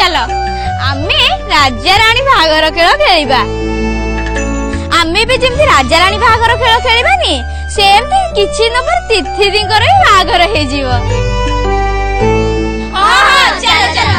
चलो आमे राजा रानी बाहागर खेल खेलिबा। आमे भी जेमती राजा रानी बाहागर खेल खेलिबानी सेमती किछि नंबर तिथि दिनकर बाहागर हे जीवो। हां चलो चलो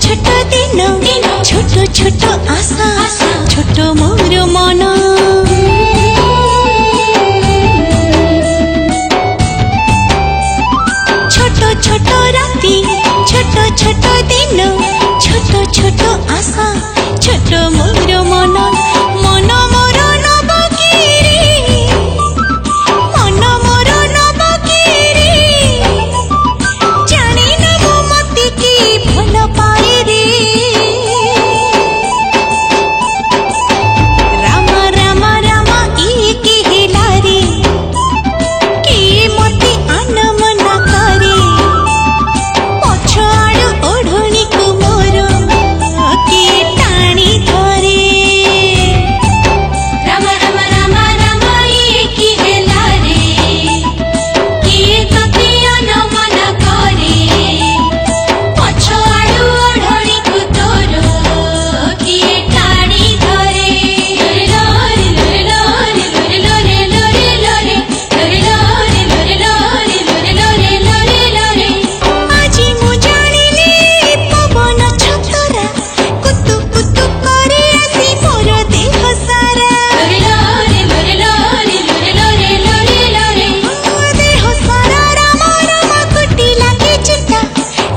छोटो दिन छोटो छोटो आशा छोटो मोर मन छोटो छोटो राती छोटो छोटो दिन छोटो छोटो आशा छोटो मोर मन मन मोर नबगिरी मन मोर नबगिरी जानी नबो मती की भल पाए रे राम राम राम ई की हिलारी की मती आनम न करे पछाड़ ओढ़नी को मोर की टाणी धरे राम राम राम राम ई की हिलारी की तती आनम न करे पछाड़ ओढ़नी को तोर की टाणी धरे लोरे लोरे लोरे लोरे लोरे लोरे लोरे लोरे लोरे लोरे लोरे लोरे लोरे आजी मु जानिली पवन छतरा कुतु कुतु करे आसी मोर देह सारा लोरे लोरे लोरे लोरे लोरे लोरे लोरे देह सारा राम राम कुटी लागे चिता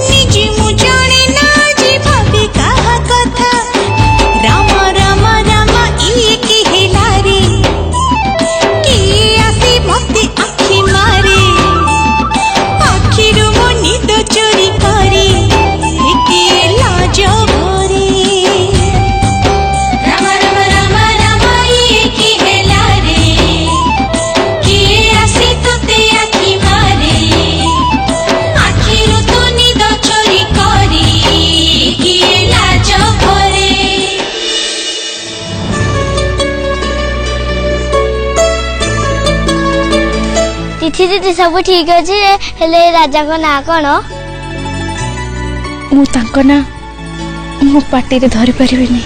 निजी मु जाने ना जी भाभी कहा कथा राम राम राम ई की हिलारी की आसी मते आखी मारे आखिरु मो निद चोरी करे के लाज भरे राम राम राम राम ई की हिलारी की आसी तते आखी मारे आखिरु तो निद चोरी करे के लाज भरे तिथि दीदी सब ठीक अछि हेले राजा को ना कोन मु तांको ना मो पाटी रे धरि परिबिनी।